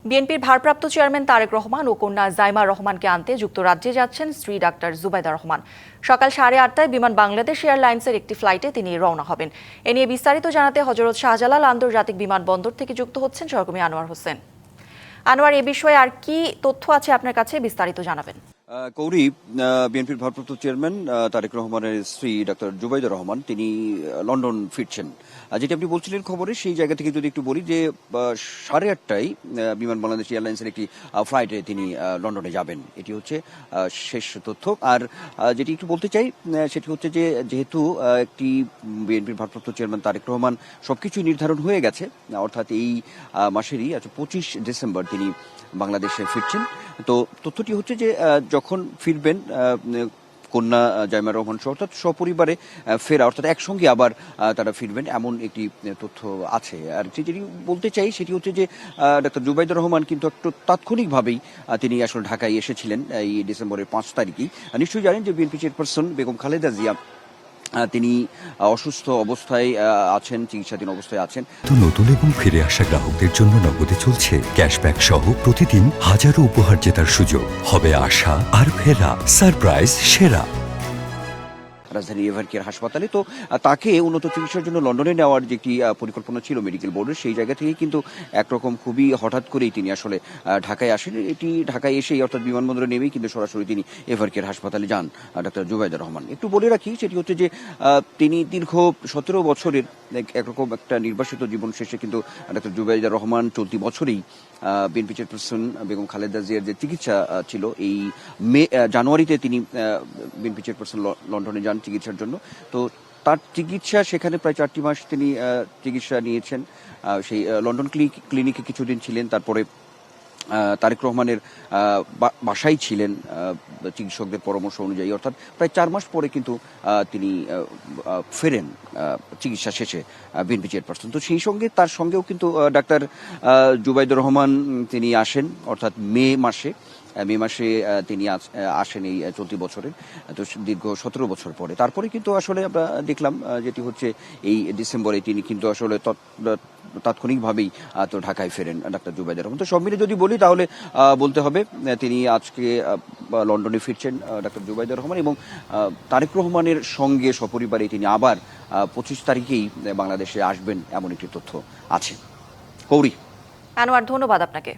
বিএনপির ভারপ্রাপ্ত চেয়ারম্যান তারেক রহমান ও কন্যা জাইমা রহমানকে আনতে যুক্তরাজ্যে যাচ্ছেন স্ত্রী ডাক্তার জুবাইদা রহমান। সকাল 8:30টায় বিমান বাংলাদেশ এয়ারলাইন্সের একটি ফ্লাইটে তিনি রওনা হবেন। এ নিয়ে বিস্তারিত জানাতে হযরত শাহজালাল আন্তর্জাতিক বিমানবন্দর থেকে যুক্ত হচ্ছেন সহকর্মী আনোয়ার হোসেন। আনোয়ার, এ বিষয়ে আর কি তথ্য আছে আপনার কাছে, বিস্তারিত জানাবেন। কৌরি, বিএনপির ভারপ্রাপ্ত চেয়ারম্যান তারেক রহমানের স্ত্রী ডাক্তার জুবাইদা রহমান তিনি লন্ডন ফিরছেন। যেটা আপনি বলছিলেন খবরে, সেই জায়গা থেকে যদি একটু বলি যে 8:30টায় বিমান বাংলাদেশ এয়ারলাইন্সের একটি ফ্লাইটে তিনি লন্ডনে যাবেন। এটি হচ্ছে শেষ তথ্য। আর যেটি একটু বলতে চাই সেটি হচ্ছে যে যেহেতু একটি বিএনপির ভারপ্রাপ্ত চেয়ারম্যান তারেক রহমান সবকিছু নির্ধারণ হয়ে গেছে, অর্থাৎ এই মাসেরই 25 ডিসেম্বর তিনি বাংলাদেশে ফিরছেন। তো তথ্যটি হচ্ছে যে যখন ফিরবেন কন্যা জাইমা রহমান সহ অর্থাৎ সপরিবারে ফেরা, অর্থাৎ একসঙ্গে আবার তারা ফিরবেন, এমন একটি তথ্য আছে। আর যেটি বলতে চাই সেটি হচ্ছে যে ডাক্তার জুবাইদা রহমান কিন্তু একটু তাৎক্ষণিকভাবেই তিনি আসলে ঢাকায় এসেছিলেন এই ডিসেম্বরের 5 তারিখেই। নিশ্চয়ই জানেন যে বিএনপি চেয়ারপারসন বেগম খালেদা জিয়া তিনি অসুস্থ অবস্থায় আছেন, চিকিৎসাধীন অবস্থায় আছেন। তো নতুন এবং ফিরে আসা গ্রাহকদের জন্য নগদে চলছে ক্যাশব্যাক সহ প্রতিদিন হাজারো উপহার জেতার সুযোগ। হবে আশা আর ফেরা সারপ্রাইজ সেরা। রাজধানী এভারকেয়ার হাসপাতালে তো তাকে উন্নত চিকিৎসার জন্য লন্ডনে নেওয়ার যে একটি পরিকল্পনা ছিল মেডিকেল বোর্ডের, সেই জায়গা থেকে কিন্তু একরকম খুবই হঠাৎ করেই তিনি আসলে ঢাকায় আসেন। এটি ঢাকায় এসেই অর্থাৎ বিমানবন্দরে নেমেই কিন্তু সরাসরি তিনি এভারকেয়ার হাসপাতালে যান ডাক্তার জুবাইদা রহমান। একটু বলে রাখি সেটি হচ্ছে যে তিনি দীর্ঘ 17 বছরের একরকম একটা নির্বাসিত জীবন শেষে কিন্তু ডাক্তার জুবাইদা রহমান চলতি বছরেই বিএনপি চেয়ারপারসন বেগম খালেদা জিয়ার যে চিকিৎসা ছিল, এই জানুয়ারিতে তিনি বিএনপি চেয়ারপারসন লন্ডনে যান চিকিৎসার জন্য। তো তার চিকিৎসা সেখানে প্রায় 4টি মাস তিনি চিকিৎসা নিয়েছেন। সেই লন্ডন ক্লিনিকে কিছুদিন ছিলেন, তারপরে তারেক রহমানের বাসায় ছিলেন চিকিৎসকদের পরামর্শ অনুযায়ী, অর্থাৎ প্রায় 4 মাস পরে কিন্তু তিনি ফেরেন চিকিৎসা শেষে বিএনপি চেয়ারপারসন। তো সেই সঙ্গে তার সঙ্গেও কিন্তু ডাক্তার জুবাইদুর রহমান তিনি আসেন, অর্থাৎ মে মাসে তিনি আসেন এই চলতি বছরের। তো দীর্ঘ 17 বছর পরে তারপরে কিন্তু আসলে আমরা দেখলাম যেটি হচ্ছে এই ডিসেম্বরে তিনি কিন্তু আসলে তাৎক্ষণিকভাবেই তো ঢাকায় ফেরেন ডাক্তার জুবাইদা রহমান। তো সব মিলে যদি বলি তাহলে বলতে হবে তিনি আজকে লন্ডনে ফিরছেন ডাক্তার জুবাইদা রহমান, এবং তারেক রহমানের সঙ্গে সপরিবারে তিনি আবার 25 তারিখেই বাংলাদেশে আসবেন, এমন একটি তথ্য আছে। কৌরি। আনোয়ার, ধন্যবাদ আপনাকে।